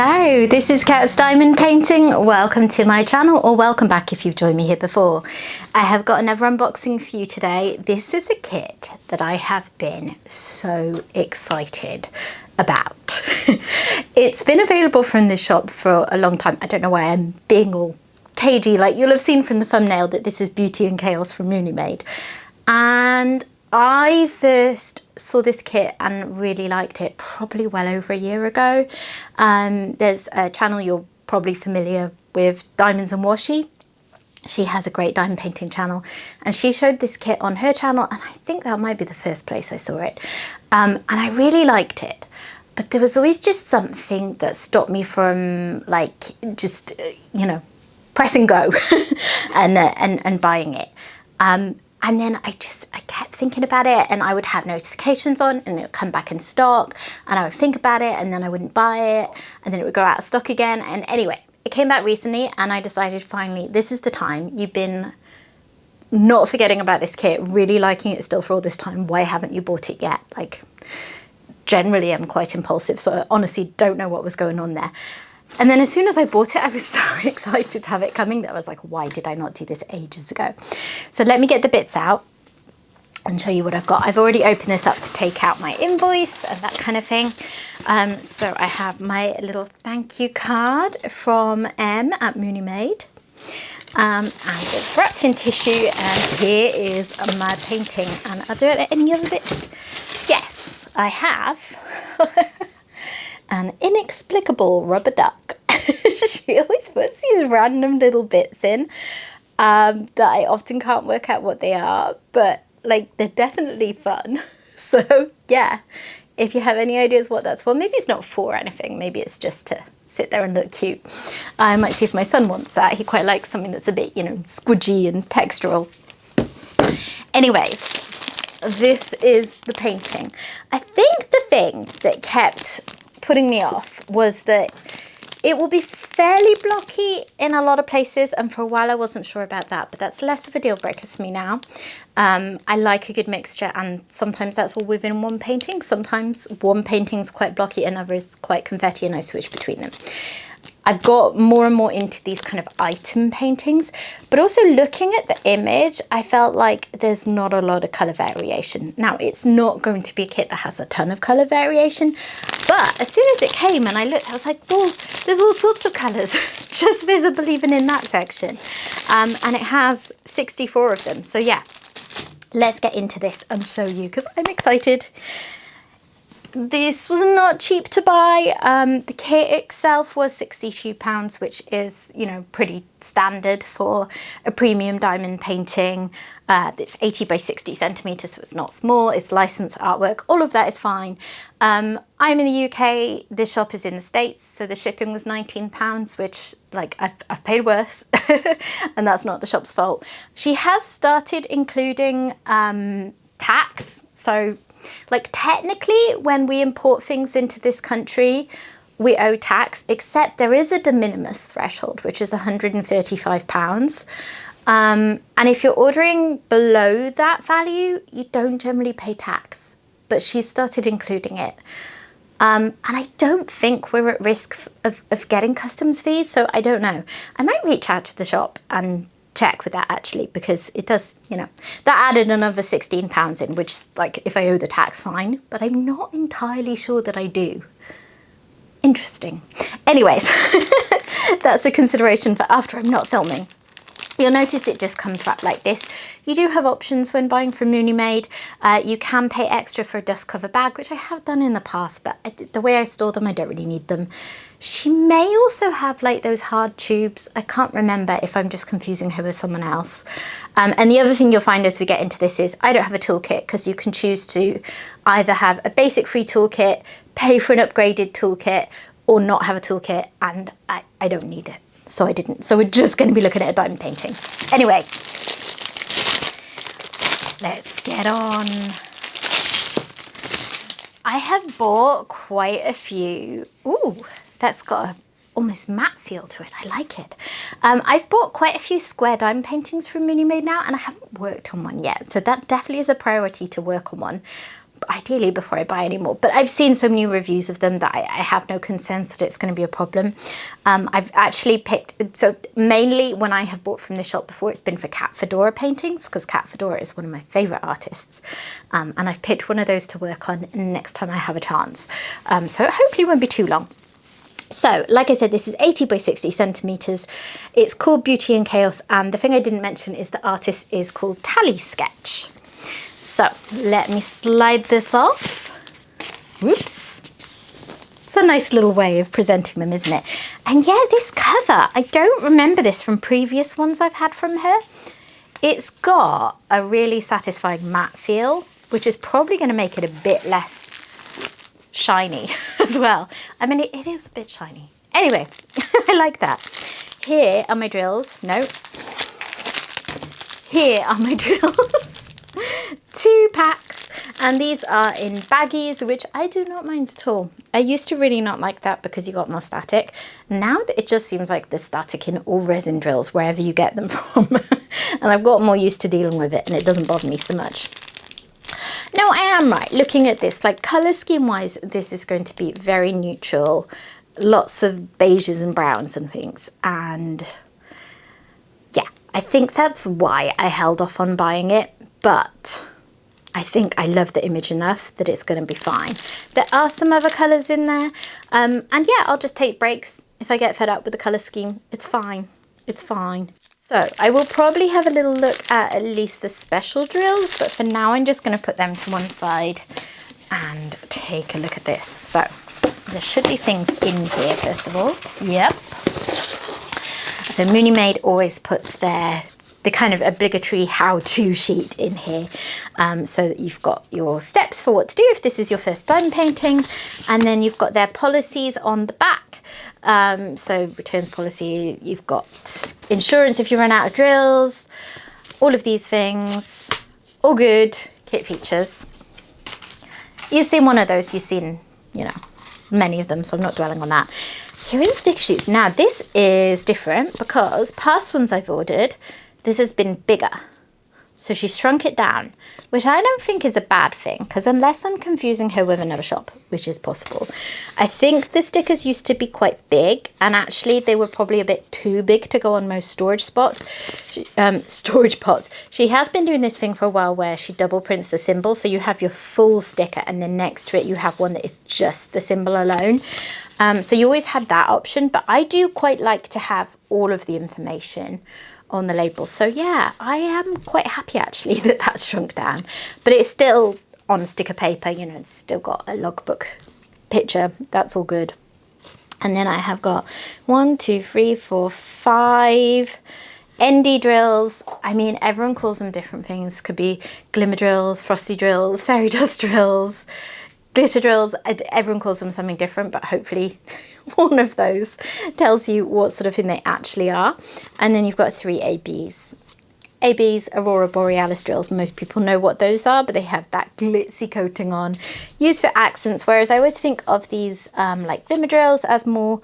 Hello, this is Cat's Diamond Painting. Welcome to my channel, or welcome back if you've joined me here before. I have got another unboxing for you today. This is a kit that I have been so excited about. It's been available from this shop for a long time. I don't know why I'm being all cagey. Like, you'll have seen from the thumbnail that this is Beauty and Chaos from Munimade. And I first saw this kit and really liked it probably well over a year ago. There's a channel you're probably familiar with, Diamonds and Washi. She has a great diamond painting channel, and she showed this kit on her channel, and I think that might be the first place I saw it. And I really liked it, but there was always just something that stopped me from, like, just, you know, pressing go and buying it. And then I kept thinking about it, and I would have notifications on and it would come back in stock, and I would think about it, and then I wouldn't buy it, and then it would go out of stock again. And anyway, it came back recently, and I decided finally, this is the time. You've been not forgetting about this kit, really liking it still for all this time. Why haven't you bought it yet? Like, generally I'm quite impulsive, so I honestly don't know what was going on there. And then as soon as I bought it, I was so excited to have it coming that I was like, why did I not do this ages ago? So let me get the bits out and show you what I've got. I've already opened this up to take out my invoice and that kind of thing. So I have my little thank you card from M at Munimade. And it's wrapped in tissue, and here is my painting. And are there any other bits? Yes, I have. An inexplicable rubber duck. She always puts these random little bits in that I often can't work out what they are, but like, they're definitely fun. So yeah, if you have any ideas what that's for, maybe it's not for anything, maybe it's just to sit there and look cute. I might see if my son wants that. He quite likes something that's a bit, you know, squidgy and textural. Anyways, this is the painting. I think the thing that kept putting me off was that it will be fairly blocky in a lot of places, and for a while I wasn't sure about that, but that's less of a deal breaker for me now. I like a good mixture, and sometimes that's all within one painting. Sometimes one painting's quite blocky, another is quite confetti, and I switch between them. I've got more and more into these kind of item paintings, but also looking at the image, I felt like there's not a lot of colour variation. Now, it's not going to be a kit that has a ton of colour variation, but as soon as it came and I looked, I was like, well, there's all sorts of colours just visible even in that section. And it has 64 of them. So yeah, let's get into this and show you, because I'm excited. This was not cheap to buy. The kit itself was £62, which is, you know, pretty standard for a premium diamond painting. It's 80 by 60 centimeters, so it's not small. It's licensed artwork. All of that is fine. I'm in the UK. This shop is in the States, so the shipping was £19, which, like, I've paid worse, and that's not the shop's fault. She has started including tax, so like, technically, when we import things into this country, we owe tax, except there is a de minimis threshold, which is £135. And if you're ordering below that value, you don't generally pay tax, but she's started including it. And I don't think we're at risk of getting customs fees, so I don't know. I might reach out to the shop and check with that, actually, because it does, you know, that added another £16 in, which, like, if I owe the tax, fine, but I'm not entirely sure that I do. Interesting. Anyways, that's a consideration for after I'm not filming. You'll notice it just comes wrapped like this. You do have options when buying from Munimade. You can pay extra for a dust cover bag, which I have done in the past, but the way I store them, I don't really need them. She may also have, like, those hard tubes. I can't remember if I'm just confusing her with someone else. And the other thing you'll find as we get into this is I don't have a toolkit, because you can choose to either have a basic free toolkit, pay for an upgraded toolkit, or not have a toolkit, and I don't need it. So I didn't. So we're just going to be looking at a diamond painting. Anyway, let's get on. I have bought quite a few. Ooh, that's got a almost matte feel to it. I like it. I've bought quite a few square diamond paintings from Munimade now, and I haven't worked on one yet. So that definitely is a priority, to work on one. ideally before I buy any more, but I've seen so many reviews of them that I have no concerns that it's going to be a problem. I've actually picked, so mainly when I have bought from the shop before, it's been for Cat Fedora paintings, because Cat Fedora is one of my favorite artists, and I've picked one of those to work on next time I have a chance, so hopefully it won't be too long. So, like I said, this is 80 by 60 centimeters. It's called Beauty and Chaos, and the thing I didn't mention is the artist is called TalySketch. So, let me slide this off. Whoops. It's a nice little way of presenting them, isn't it? And yeah, this cover, I don't remember this from previous ones I've had from her. It's got a really satisfying matte feel, which is probably going to make it a bit less shiny as well. I mean, it is a bit shiny. Anyway, I like that. Here are my drills. No. Here are my drills. 2 packs. And these are in baggies, which I do not mind at all. I used to really not like that because you got more static. Now it just seems like there's static in all resin drills, wherever you get them from. And I've got more used to dealing with it, and it doesn't bother me so much. Now, I am right. Looking at this, like colour scheme wise, this is going to be very neutral. Lots of beiges and browns and things. And yeah, I think that's why I held off on buying it. But I think I love the image enough that it's going to be fine. There are some other colours in there. And yeah, I'll just take breaks if I get fed up with the colour scheme. It's fine. It's fine. So I will probably have a little look at least the special drills, but for now I'm just going to put them to one side and take a look at this. So there should be things in here first of all. Yep. So Munimade always puts the kind of obligatory how-to sheet in here, so that you've got your steps for what to do if this is your first diamond painting, and then you've got their policies on the back. So returns policy, you've got insurance if you run out of drills, all of these things, all good. Kit features. You've seen one of those, you've seen, you know, many of them, so I'm not dwelling on that. Here are the sticker sheets. Now this is different because past ones I've ordered, this has been bigger. So she shrunk it down, which I don't think is a bad thing, because unless I'm confusing her with another shop, which is possible. I think the stickers used to be quite big, and actually they were probably a bit too big to go on most storage spots. Storage pots. She has been doing this thing for a while where she double prints the symbol, so you have your full sticker, and then next to it you have one that is just the symbol alone. So you always had that option, but I do quite like to have all of the information on the label. So yeah, I am quite happy actually that that's shrunk down, but it's still on sticker paper, you know, it's still got a logbook picture. That's all good. And then I have got 1, 2, 3, 4, 5 ND drills. I mean, everyone calls them different things. Could be glimmer drills, frosty drills, fairy dust drills, glitter drills. Everyone calls them something different, but hopefully one of those tells you what sort of thing they actually are. And then you've got 3 ABs. ABs, Aurora Borealis drills. Most people know what those are, but they have that glitzy coating on, used for accents. Whereas I always think of these like glimmer drills as more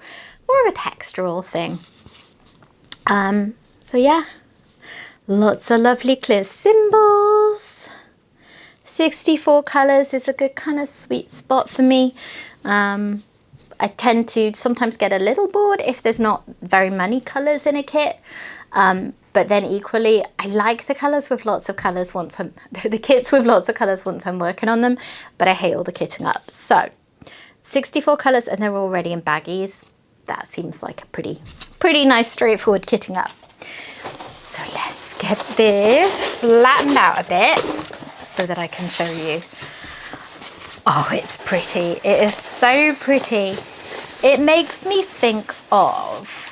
of a textural thing. So yeah, lots of lovely clear symbols. 64 colours is a good kind of sweet spot for me. I tend to sometimes get a little bored if there's not very many colours in a kit. But then equally, I like the colours with lots of colours once I'm, the kits with lots of colours once I'm working on them, but I hate all the kitting up. So 64 colours, and they're already in baggies. That seems like a pretty nice straightforward kitting up. So let's get this flattened out a bit so that I can show you. Oh, it's pretty. It is so pretty. It makes me think of,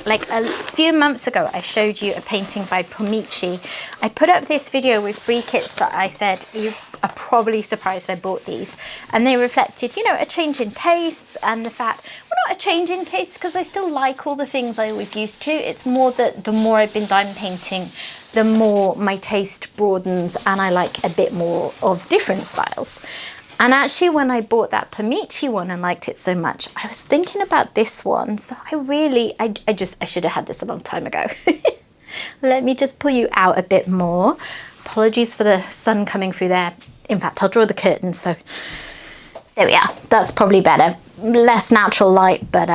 like a few months ago, I showed you a painting by Pomici. I put up this video with 3 kits that I said, you are probably surprised I bought these. And they reflected, you know, a change in tastes and the fact, well, not a change in taste, because I still like all the things I always used to. It's more that the more I've been diamond painting, the more my taste broadens and I like a bit more of different styles. And actually when I bought that Pomici one and liked it so much, I was thinking about this one. So I should have had this a long time ago. Let me just pull you out a bit more. Apologies for the sun coming through there. In fact, I'll draw the curtain, so there we are. That's probably better. Less natural light, but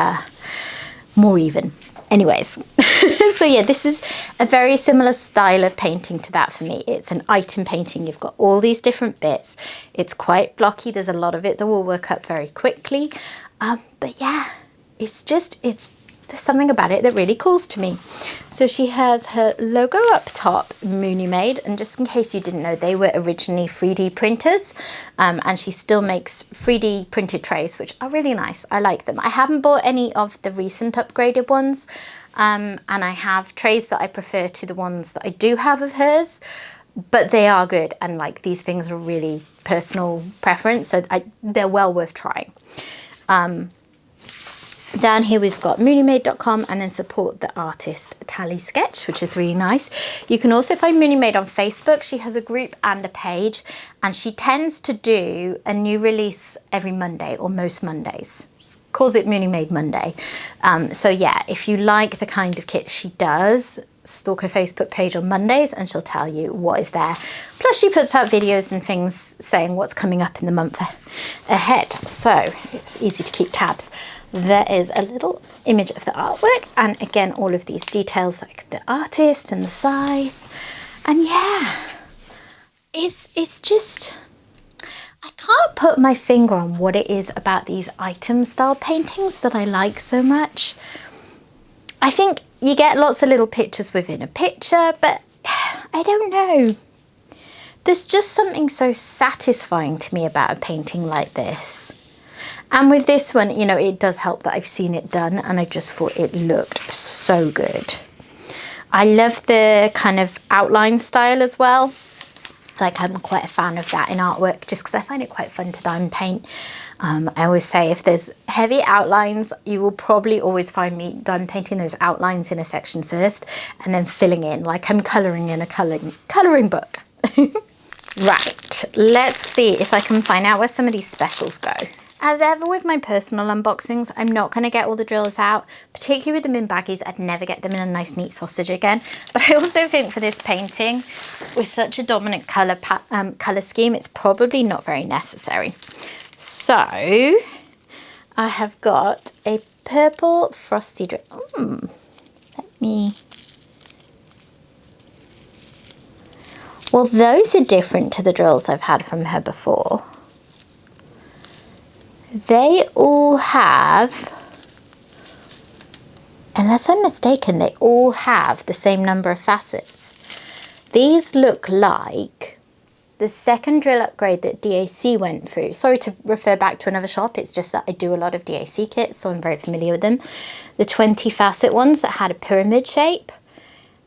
more even. Anyways, so yeah, this is a very similar style of painting to that for me. It's an item painting. You've got all these different bits. It's quite blocky. There's a lot of it that will work up very quickly. But yeah, there's something about it that really calls to me. So she has her logo up top, Munimade, and just in case you didn't know, they were originally 3D printers, and she still makes 3D printed trays, which are really nice. I like them. I haven't bought any of the recent upgraded ones, and I have trays that I prefer to the ones that I do have of hers, but they are good, and like these things are really personal preference, so they're well worth trying. Down here we've got munimade.com, and then support the artist TalySketch, which is really nice. You can also find Munimade on Facebook. She has a group and a page, and she tends to do a new release every Monday, or most Mondays. Calls it Munimade Monday. So yeah, if you like the kind of kit she does, stalk her Facebook page on Mondays and she'll tell you what is there. Plus she puts out videos and things saying what's coming up in the month ahead, so it's easy to keep tabs. There is a little image of the artwork, and again all of these details like the artist and the size, and yeah, it's just, I can't put my finger on what it is about these item style paintings that I like so much. I think you get lots of little pictures within a picture, but I don't know. There's just something so satisfying to me about a painting like this. And with this one, you know, it does help that I've seen it done, and I just thought it looked so good. I love the kind of outline style as well. Like, I'm quite a fan of that in artwork, just because I find it quite fun to diamond paint. I always say if there's heavy outlines, you will probably always find me diamond painting those outlines in a section first, and then filling in, like I'm colouring in a colouring book. Right, let's see if I can find out where some of these specials go. As ever with my personal unboxings, I'm not going to get all the drills out, particularly with them in baggies. I'd never get them in a nice neat sausage again. But I also think for this painting, with such a dominant colour scheme, it's probably not very necessary. So I have got a purple frosty drill. Well, those are different to the drills I've had from her before. They all have, unless I'm mistaken, they all have the same number of facets. These look like the second drill upgrade that DAC went through. Sorry to refer back to another shop, it's just that I do a lot of DAC kits, so I'm very familiar with them. The 20 facet ones that had a pyramid shape.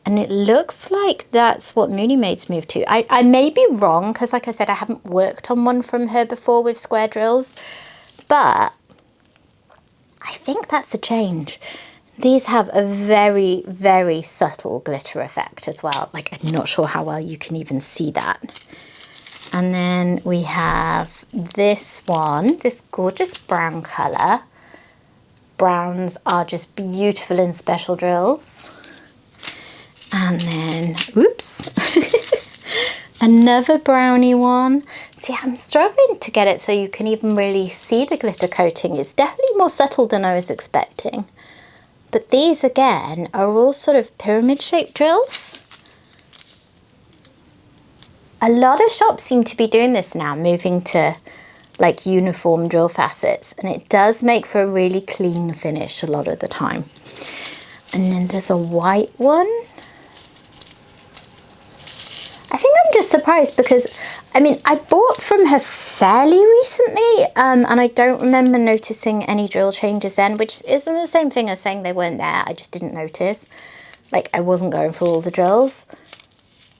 And it looks like that's what Munimade's moved to. I may be wrong, because like I said, I haven't worked on one from her before with square drills. But I think that's a change. These have a very, very subtle glitter effect as well. Like, I'm not sure how well you can even see that. And then we have this one, this gorgeous brown colour. Browns are just beautiful in special drills. And then, oops, another brownie one. See, I'm struggling to get it so you can even really see the glitter coating. It's definitely more subtle than I was expecting. But these, again, are all sort of pyramid-shaped drills. A lot of shops seem to be doing this now, moving to like uniform drill facets. And it does make for a really clean finish a lot of the time. And then there's a white one. I think I'm just surprised because, I mean, I bought from her fairly recently, and I don't remember noticing any drill changes then, which isn't the same thing as saying they weren't there. I just didn't notice. Like, I wasn't going through all the drills.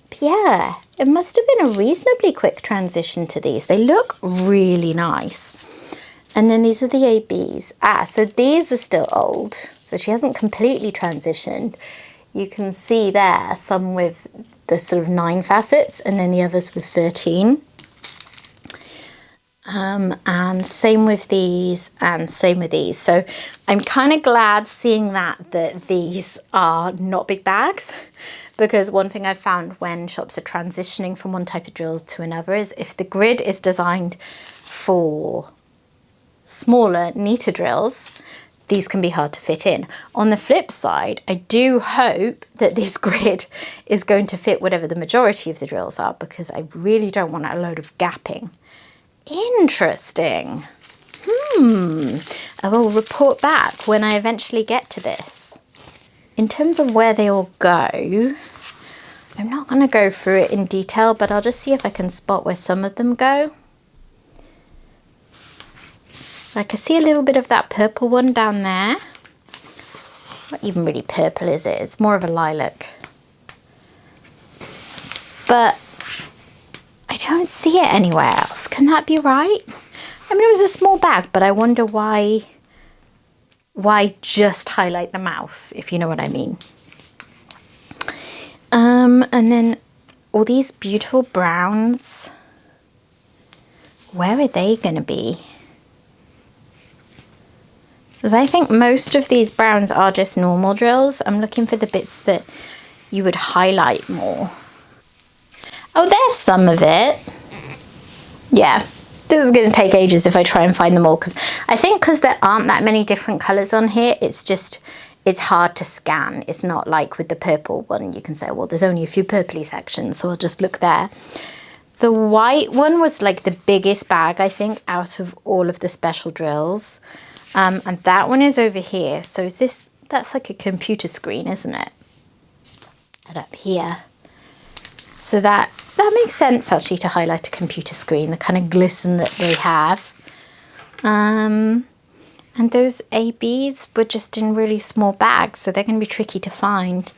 But yeah, it must have been a reasonably quick transition to these. They look really nice. And then these are the ABs. So these are still old. So she hasn't completely transitioned. You can see there some with the sort of 9 facets and then the others with 13. And same with these and same with these. So I'm kind of glad seeing that these are not big bags, because one thing I've found when shops are transitioning from one type of drills to another is if the grid is designed for smaller, neater drills, these can be hard to fit in. On the flip side, I do hope that this grid is going to fit whatever the majority of the drills are, because I really don't want a load of gapping. Interesting. I will report back when I eventually get to this. In terms of where they all go, I'm not going to go through it in detail, but I'll just see if I can spot where some of them go. I can see a little bit of that purple one down there. Not even really purple, is it? It's more of a lilac. But I don't see it anywhere else. Can that be right? I mean, it was a small bag, but I wonder why just highlight the mouse, if you know what I mean. And then all these beautiful browns, where are they going to be? Because I think most of these browns are just normal drills. I'm looking for the bits that you would highlight more. Oh, there's some of it. Yeah, this is going to take ages if I try and find them all, because I think because there aren't that many different colours on here, it's hard to scan. It's not like with the purple one, you can say, well, there's only a few purpley sections, so I'll just look there. The white one was like the biggest bag, I think, out of all of the special drills. And that one is over here. So that's like a computer screen, isn't it? And up here. So that makes sense actually to highlight a computer screen, the kind of glisten that they have. And those ABs were just in really small bags, so they're going to be tricky to find.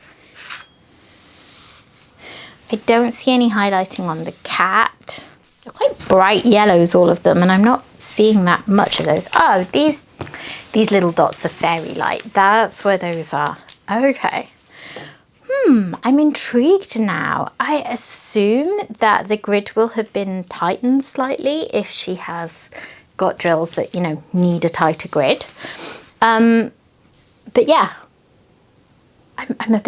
I don't see any highlighting on the cat. They're quite bright yellows, all of them, and I'm not seeing that much of those. Oh, these little dots are fairy light. That's where those are. Okay. I'm intrigued now. I assume that the grid will have been tightened slightly if she has got drills that, you know, need a tighter grid. But yeah, I'm a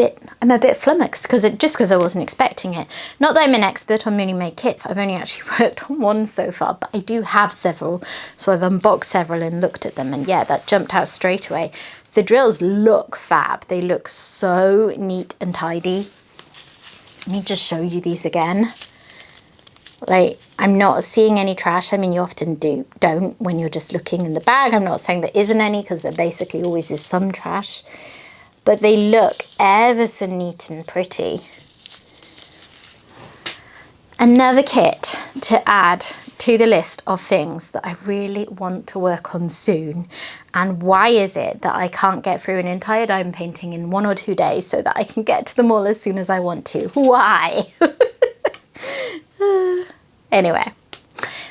bit flummoxed because I wasn't expecting it. Not that I'm an expert on Munimade kits. I've only actually worked on one so far, but I do have several. So I've unboxed several and looked at them, and yeah, that jumped out straight away. The drills look fab. They look so neat and tidy. Let me just show you these again. Like, I'm not seeing any trash. I mean, you often don't when you're just looking in the bag. I'm not saying there isn't any, because there basically always is some trash. But they look ever so neat and pretty. Another kit to add to the list of things that I really want to work on soon. And why is it that I can't get through an entire diamond painting in 1 or 2 days so that I can get to them all as soon as I want to? Why? Anyway,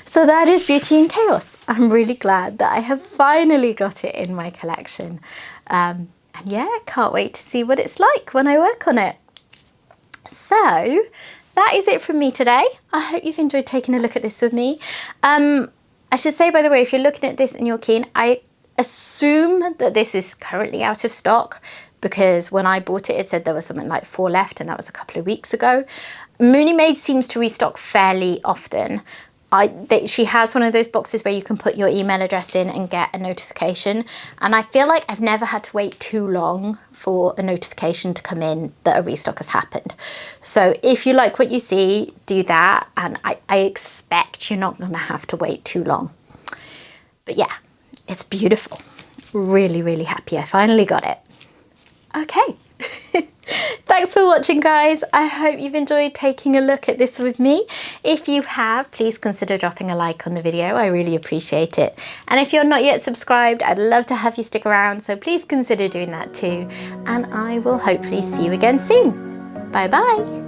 so that is Beauty and Chaos. I'm really glad that I have finally got it in my collection. And yeah, I can't wait to see what it's like when I work on it. So that is it from me today. I hope you've enjoyed taking a look at this with me. I should say, by the way, if you're looking at this and you're keen, I assume that this is currently out of stock, because when I bought it, it said there was something like 4 left, and that was a couple of weeks ago. Munimade seems to restock fairly often. She has one of those boxes where you can put your email address in and get a notification. And I feel like I've never had to wait too long for a notification to come in that a restock has happened. So if you like what you see, do that. And I expect you're not going to have to wait too long. But yeah, it's beautiful. Really, really happy I finally got it. Okay. Thanks for watching, guys. I hope you've enjoyed taking a look at this with me. If you have, please consider dropping a like on the video. I really appreciate it. And if you're not yet subscribed, I'd love to have you stick around, so please consider doing that too. And I will hopefully see you again soon. Bye bye.